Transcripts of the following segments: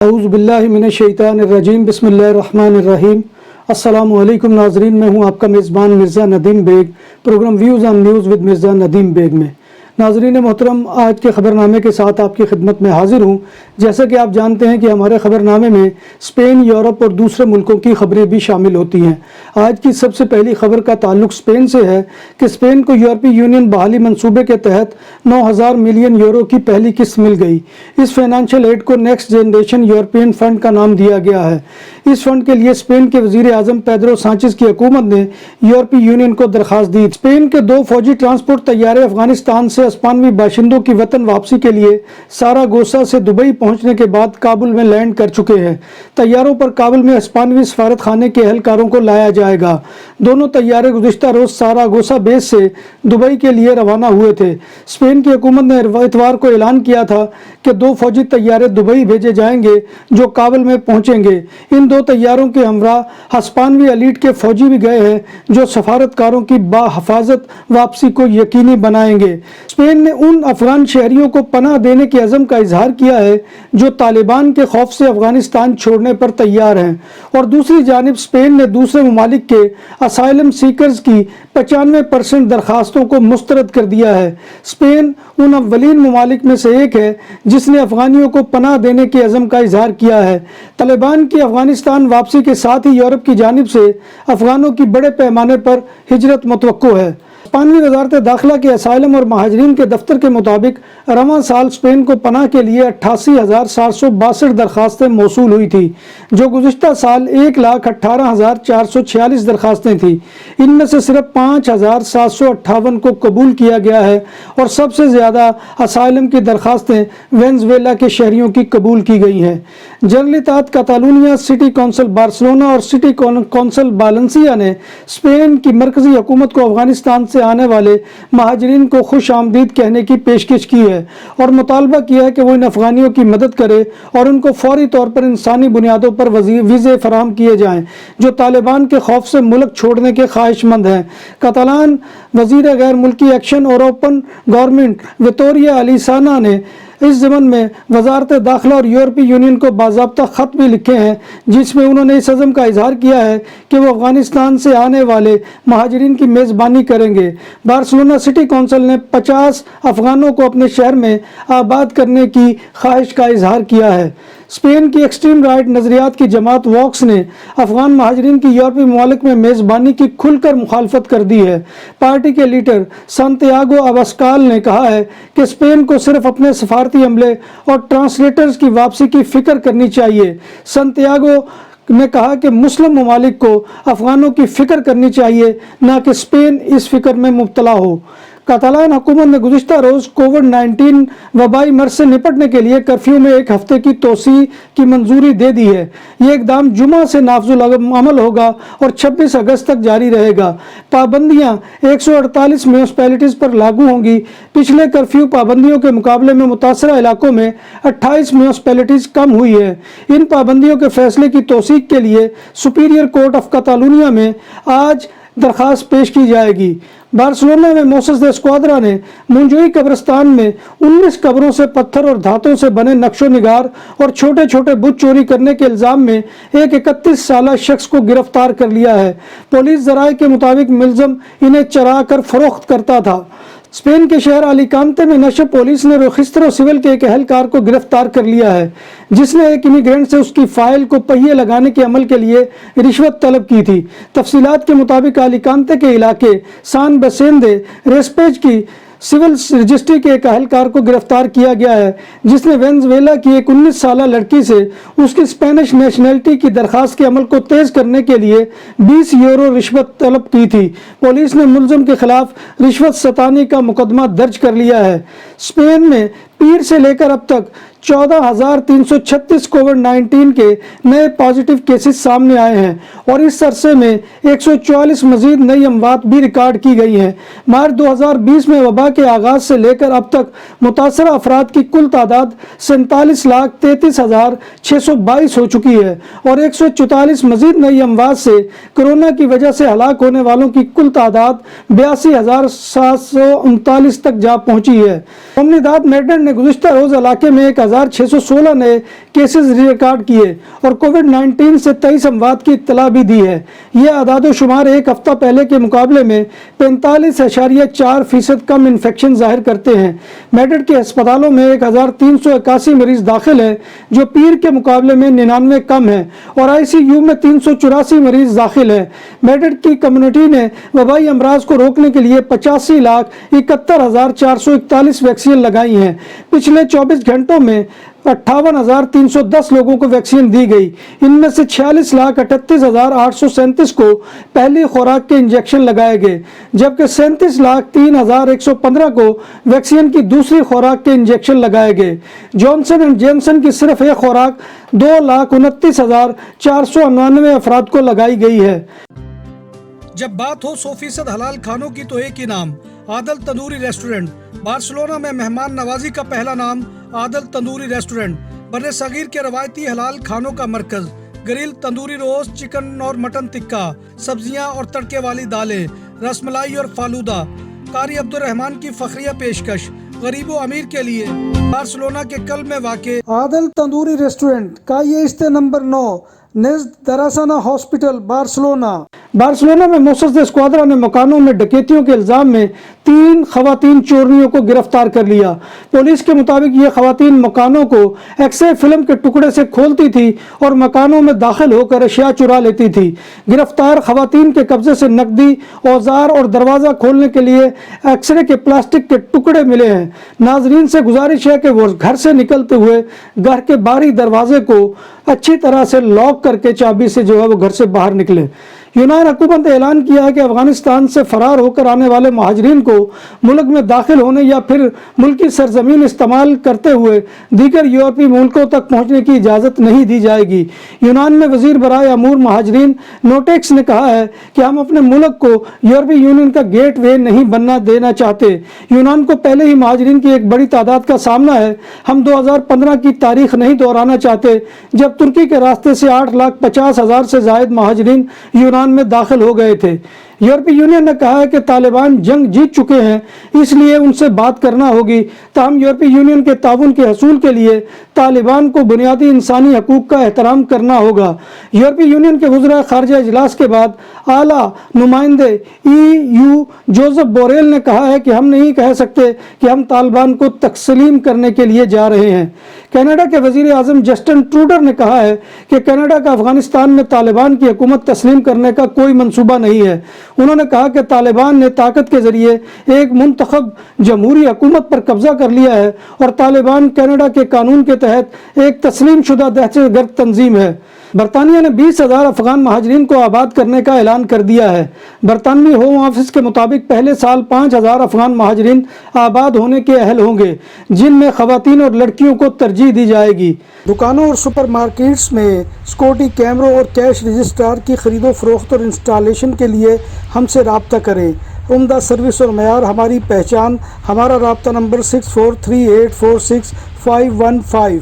اعوذ باللہ من الشیطان الرجیم بسم اللہ الرحمن الرحیم۔ السلام علیکم ناظرین، میں ہوں آپ کا میزبان Mirza Nadeem Baig, programme views on news with Mirza Nadeem Baig میں۔ ناظرین محترم، آج کے خبرنامے کے ساتھ آپ کی خدمت میں حاضر ہوں۔ جیسا کہ آپ جانتے ہیں کہ ہمارے خبرنامے میں اسپین، یورپ اور دوسرے ملکوں کی خبریں بھی شامل ہوتی ہیں۔ آج کی سب سے پہلی خبر کا تعلق اسپین سے ہے کہ اسپین کو یورپی یونین بحالی منصوبے کے تحت 9,000 ملین یورو کی پہلی قسط مل گئی۔ اس فائنانشل ایڈ کو نیکسٹ جنریشن یورپین فنڈ کا نام دیا گیا ہے۔ اس فنڈ کے لیے اسپین کے وزیر اعظم پیدرو سانچز کی حکومت نے یورپی یونین کو درخواست دی۔ اسپین کے 2 فوجی ٹرانسپورٹ طیارے افغانستان سے اسپانوی باشندوں کی وطن واپسی کے لیے ساراگوسا سے دبئی پہنچنے کے بعد کابل میں لینڈ کر چکے ہیں۔ طیاروں پر کابل میں اسپانوی سفارت خانے کے اہلکاروں کو لایا جائے گا۔ دونوں طیارے گزشتہ روز ساراگوسا بیس سے دبئی کے لیے روانہ ہوئے تھے۔ اسپین کی حکومت نے اتوار کو اعلان کیا تھا کہ 2 فوجی طیارے دبئی بھیجے جائیں گے جو کابل میں پہنچیں گے۔ ان 2 طیاروں کے ہمراہ ہسپانوی ایلیٹ کے فوجی بھی گئے ہیں جو سفارتکاروں کی باحفاظت واپسی کو یقینی بنائیں گے۔ اسپین نے ان افغان شہریوں کو پناہ دینے کے عزم کا اظہار کیا ہے جو طالبان کے خوف سے افغانستان چھوڑنے پر تیار ہیں، اور دوسری جانب اسپین نے دوسرے ممالک کے اسائلم سیکرز کی 95% درخواستوں کو مسترد کر دیا ہے۔ اسپین ان اولین ممالک میں سے ایک ہے جس نے افغانیوں کو پناہ دینے کے عزم کا اظہار کیا ہے۔ طالبان کی افغانستان واپسی کے ساتھ ہی یورپ کی جانب سے افغانوں کی بڑے پیمانے پر ہجرت متوقع ہے۔ اسپانوی وزارت داخلہ کے اسائلم اور مہاجرین کے دفتر کے مطابق رواں سال اسپین کو پناہ کے لیے 88,762 درخواستیں موصول ہوئی تھی، جو گزشتہ سال 1,18,446 درخواستیں تھیں۔ ان میں سے صرف 5,758 کو قبول کیا گیا ہے، اور سب سے زیادہ اسائلم کی درخواستیں وینزویلا کے شہریوں کی قبول کی گئی ہیں۔ جنرلیتات کاتالونیہ، سٹی کونسل بارسلونا اور سٹی کونسل بالنسیا نے اسپین کی مرکزی حکومت کو افغانستان سے آنے والے مہاجرین کو خوش آمدید کہنے کی پیشکش کی ہے اور مطالبہ کیا ہے کہ وہ ان افغانیوں کی مدد کرے اور ان کو فوری طور پر انسانی بنیادوں پر ویزے فراہم کیے جائیں جو طالبان کے خوف سے ملک چھوڑنے کے خواہش مند ہیں۔ کاتالان وزیر غیر ملکی ایکشن اور اوپن گورنمنٹ ویتوریا الیسانا نے اس ضمن میں وزارت داخلہ اور یورپی یونین کو باضابطہ خط بھی لکھے ہیں، جس میں انہوں نے اس عزم کا اظہار کیا ہے کہ وہ افغانستان سے آنے والے مہاجرین کی میزبانی کریں گے۔ بارسلونا سٹی کونسل نے 50 افغانوں کو اپنے شہر میں آباد کرنے کی خواہش کا اظہار کیا ہے۔ اسپین کی ایکسٹریم رائٹ نظریات کی جماعت واکس نے افغان مہاجرین کی یورپی ممالک میں میزبانی کی کھل کر مخالفت کر دی ہے۔ پارٹی کے لیڈر سانتیاگو اباسکال نے کہا ہے کہ اسپین کو صرف اپنے سفارتی عملے اور ٹرانسلیٹرز کی واپسی کی فکر کرنی چاہیے۔ سانتیاگو نے کہا کہ مسلم ممالک کو افغانوں کی فکر کرنی چاہیے، نہ کہ اسپین اس فکر میں مبتلا ہو۔ کاتالان حکومت نے گزشتہ روز کووڈ-19 وبائی مرض سے نپٹنے کے لیے کرفیو میں 1 ہفتے کی توسیع کی منظوری دے دی ہے۔ یہ اقدام جمعہ سے نافذ العمل ہوگا اور 26 اگست تک جاری رہے گا۔ پابندیاں 148 میونسپلٹیز پر لاگو ہوں گی۔ پچھلے کرفیو پابندیوں کے مقابلے میں متاثرہ علاقوں میں 28 میونسپلٹیز کم ہوئی ہے۔ ان پابندیوں کے فیصلے کی توثیق کے لیے سپیریئر کورٹ آف کاتالونیہ میں آج درخواست پیش کی جائے گی۔ بارسلونا میں موسس دے اسکوادرا نے مونجوئی قبرستان میں 19 قبروں سے پتھر اور دھاتوں سے بنے نقش و نگار اور چھوٹے چھوٹے بت چوری کرنے کے الزام میں ایک 31 سالہ شخص کو گرفتار کر لیا ہے۔ پولیس ذرائع کے مطابق ملزم انہیں چرا کر فروخت کرتا تھا۔ اسپین کے شہر الیکانتے میں نشر پولیس نے رجسٹر سول کے ایک اہلکار کو گرفتار کر لیا ہے جس نے ایک امیگرینٹ سے اس کی فائل کو پہیے لگانے کے عمل کے لیے رشوت طلب کی تھی۔ تفصیلات کے مطابق الیکانتے کے علاقے سان بسیندے ریسپیج کی سول رجسٹری کے ایک اہلکار کو گرفتار کیا گیا ہے جس نے وینزویلا کی ایک 19 سالہ لڑکی سے اس کی اسپینش نیشنلٹی کی درخواست کے عمل کو تیز کرنے کے لیے 20 یورو رشوت طلب کی تھی۔ پولیس نے ملزم کے خلاف رشوت ستانی کا مقدمہ درج کر لیا ہے۔ اسپین میں پیر سے لے کر اب تک 14,336 کووڈ-19 کے نئے پازیٹیو کیسز سامنے آئے ہیں اور اس عرصے میں 144 مزید نئی اموات بھی ریکارڈ کی گئی ہیں۔ مارچ 2020 میں وبا کے آغاز سے لے کر اب تک متاثرہ افراد کی کل تعداد 47,33,622 ہو چکی ہے اور 144 مزید نئی اموات سے کورونا کی وجہ سے ہلاک ہونے والوں کی کل تعداد 82,739 تک جا پہنچی ہے۔ کمیونڈاد میڈن نے نے گزشتہ روز علاقے میں 1616 نئے کیسز ریکارڈ کیے اور کووڈ-19 سے 23 اموات کی اطلاع بھی دی ہے۔ یہ اعداد و شمار ایک ہفتہ پہلے کے مقابلے میں 45.4% کم انفیکشن ظاہر کرتے ہیں۔ میڈٹ کے ہسپتالوں میں 1381 مریض داخل ہیں، جو پیر کے مقابلے میں 99 کم ہیں، اور ICU میں 384 مریض داخل ہیں۔ میڈٹ کی کمیونٹی نے وبائی امراض کو روکنے کے لیے 85,71,441 ویکسین لگائی ہیں۔ پچھلے 24 گھنٹوں میں 58,310 لوگوں کو ویکسین دی گئی۔ ان میں سے 46,38,837 کو پہلی خوراک کے انجیکشن لگائے گئے، جبکہ 37,03,115 کو ویکسین کی دوسری خوراک کے انجیکشن لگائے گئے۔ جانسن اینڈ جانسن کی صرف ایک خوراک 2,29,499 افراد کو لگائی گئی ہے۔ جب بات ہو 100% حلال کھانوں کی تو ایک ہی نام، عادل تندوری ریسٹورنٹ۔ بارسلونا میں مہمان نوازی کا پہلا نام عادل تندوری ریسٹورنٹ، بر صغیر کے روایتی حلال کھانوں کا مرکز۔ گریل تندوری روسٹ، چکن اور مٹن ٹکا، سبزیاں اور تڑکے والی دالیں، رس ملائی اور فالودہ۔ قاری عبدالرحمان کی فخریہ پیشکش غریب و امیر کے لیے۔ بارسلونا کے قلب میں واقع عادل تندوری ریسٹورنٹ کا یہ استہ نمبر 9 نزد دراسانہ ہاسپٹل بارسلونا۔ بارسلونا میں موسسد اسکواڈرا نے مکانوں میں ڈکیتیوں کے الزام میں 3 خواتین چورنیوں کو گرفتار کر لیا۔ پولیس کے مطابق یہ خواتین مکانوں کو ایکس رے فلم کے ٹکڑے سے کھولتی تھی اور مکانوں میں داخل ہو کر اشیاء چرا لیتی تھی۔ گرفتار خواتین کے قبضے سے نقدی، اوزار اور دروازہ کھولنے کے لیے ایکس رے کے پلاسٹک کے ٹکڑے ملے ہیں۔ ناظرین سے گزارش ہے کہ وہ گھر سے نکلتے ہوئے گھر کے باہری دروازے کو اچھی طرح سے لاک کر کے چابی سے وہ گھر سے باہر نکلے۔ یونان حکومت نے اعلان کیا ہے کہ افغانستان سے فرار ہو کر آنے والے مہاجرین کو ملک میں داخل ہونے یا پھر ملکی سرزمین استعمال کرتے ہوئے دیگر یورپی ملکوں تک پہنچنے کی اجازت نہیں دی جائے گی۔ یونان میں وزیر برائے امور مہاجرین نوٹیکس نے کہا ہے کہ ہم اپنے ملک کو یورپی یونین کا گیٹ وے نہیں بننا دینا چاہتے۔ یونان کو پہلے ہی مہاجرین کی ایک بڑی تعداد کا سامنا ہے۔ ہم 2015 کی تاریخ نہیں دہرانا چاہتے جب ترکی کے راستے سے 8,50,000 سے زائد مہاجرین یونان میں داخل ہو گئے تھے۔ یورپی یونین نے کہا ہے کہ طالبان جنگ جیت چکے ہیں، اس لیے ان سے بات کرنا ہوگی، تاہم یورپی یونین کے تعاون کے حصول کے لیے طالبان کو بنیادی انسانی حقوق کا احترام کرنا ہوگا۔ یورپی یونین کے وزراء خارجہ اجلاس کے بعد اعلیٰ نمائندے EU جوزف بوریل نے کہا ہے کہ ہم نہیں کہہ سکتے کہ ہم طالبان کو تسلیم کرنے کے لیے جا رہے ہیں۔ کینیڈا کے وزیر اعظم جسٹن ٹروڈر نے کہا ہے کہ کینیڈا کا افغانستان میں طالبان کی حکومت تسلیم کرنے کا کوئی منصوبہ نہیں ہے۔ انہوں نے کہا کہ طالبان نے طاقت کے ذریعے ایک منتخب جمہوری حکومت پر قبضہ کر لیا ہے اور طالبان کینیڈا کے قانون کے تحت ایک تسلیم شدہ دہشت گرد تنظیم ہے۔ برطانیہ نے 20,000 افغان مہاجرین کو آباد کرنے کا اعلان کر دیا ہے۔ برطانوی ہوم آفس کے مطابق پہلے سال 5,000 افغان مہاجرین آباد ہونے کے اہل ہوں گے، جن میں خواتین اور لڑکیوں کو ترجیح دی جائے گی۔ دکانوں اور سپر مارکیٹس میں سیکورٹی کیمروں اور کیش رجسٹر کی خرید و فروخت اور انسٹالیشن کے لیے ہم سے رابطہ کریں۔ عمدہ سروس اور معیار ہماری پہچان۔ ہمارا رابطہ نمبر 643846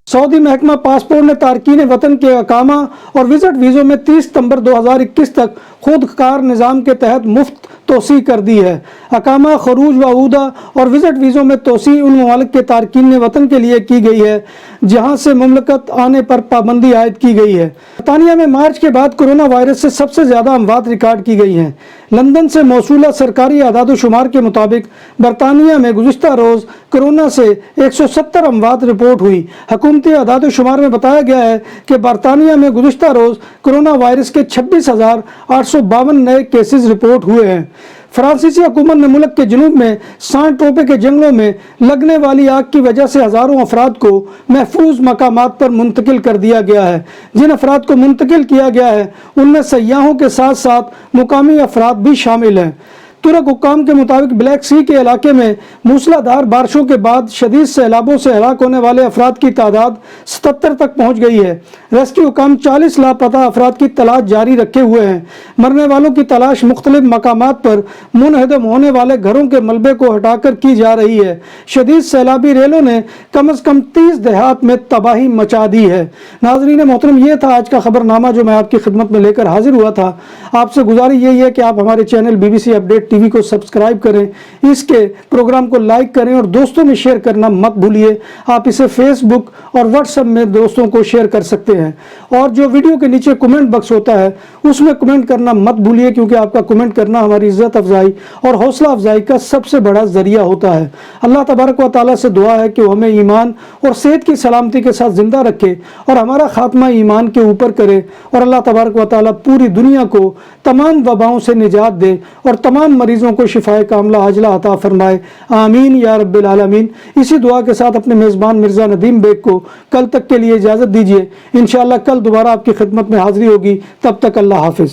سعودی محکمہ پاسپورٹ نے تارکین وطن کے اقامہ اور وزٹ ویزوں میں 30 ستمبر 2021 تک خود کار نظام کے تحت مفت توسیع کر دی ہے۔ اقامہ، خروج و عودہ اور وزٹ ویزوں میں توسیع ان ممالک کے تارکین وطن کے لیے کی گئی ہے جہاں سے مملکت آنے پر پابندی عائد کی گئی ہے۔ برطانیہ میں مارچ کے بعد کرونا وائرس سے سب سے زیادہ اموات ریکارڈ کی گئی ہیں۔ لندن سے موصولہ سرکاری اعداد و شمار کے مطابق برطانیہ میں گزشتہ روز کرونا سے 170 اموات رپورٹ ہوئی۔ حکومتی اعداد و شمار میں بتایا گیا ہے کہ برطانیہ میں گزشتہ روز کرونا وائرس کے 26,852 نئے کیسز رپورٹ ہوئے ہیں۔ فرانسیسی حکومت نے ملک کے جنوب میں سانٹ ٹروپے کے جنگلوں میں لگنے والی آگ کی وجہ سے ہزاروں افراد کو محفوظ مقامات پر منتقل کر دیا گیا ہے۔ جن افراد کو منتقل کیا گیا ہے ان میں سیاحوں کے ساتھ ساتھ مقامی افراد بھی شامل ہیں۔ ترک حکام کے مطابق بلیک سی کے علاقے میں موسلا دھار بارشوں کے بعد شدید سیلابوں سے ہلاک ہونے والے افراد کی تعداد 77 تک پہنچ گئی ہے۔ ریسکیو حکام 40 لاپتہ افراد کی تلاش جاری رکھے ہوئے ہیں۔ مرنے والوں کی تلاش مختلف مقامات پر منہدم ہونے والے گھروں کے ملبے کو ہٹا کر کی جا رہی ہے۔ شدید سیلابی ریلوں نے کم از کم 30 دیہات میں تباہی مچا دی ہے۔ ناظرین محترم، یہ تھا آج کا خبرنامہ جو میں آپ کی خدمت میں لے کر حاضر ہوا تھا۔ آپ سے گزارش یہی ہے کہ آپ ہمارے channel BBC update T V کو سبسکرائب کریں، اس کے پروگرام کو لائک کریں اور دوستوں میں شیئر کرنا مت بھولیے۔ آپ اسے فیس بک اور واٹس ایپ میں دوستوں کو شیئر کر سکتے ہیں، اور جو ویڈیو کے نیچے کمنٹ باکس ہوتا ہے اس میں کمنٹ کرنا مت بھولیے، کیونکہ آپ کا کمنٹ کرنا ہماری عزت افزائی اور حوصلہ افزائی کا سب سے بڑا ذریعہ ہوتا ہے۔ اللہ تبارک و تعالیٰ سے دعا ہے کہ وہ ہمیں ایمان اور صحت کی سلامتی کے ساتھ زندہ رکھے اور ہمارا خاتمہ ایمان کے اوپر کرے، اور اللہ تبارک و تعالیٰ پوری دنیا کو تمام وباؤں سے نجات دے اور تمام مریضوں کو شفائے کاملہ عاجلہ عطا فرمائے، آمین یا رب العالمین۔ اسی دعا کے ساتھ اپنے میزبان مرزا ندیم بیگ کو کل تک کے لیے اجازت دیجیے، انشاءاللہ کل دوبارہ آپ کی خدمت میں حاضری ہوگی، تب تک اللہ حافظ۔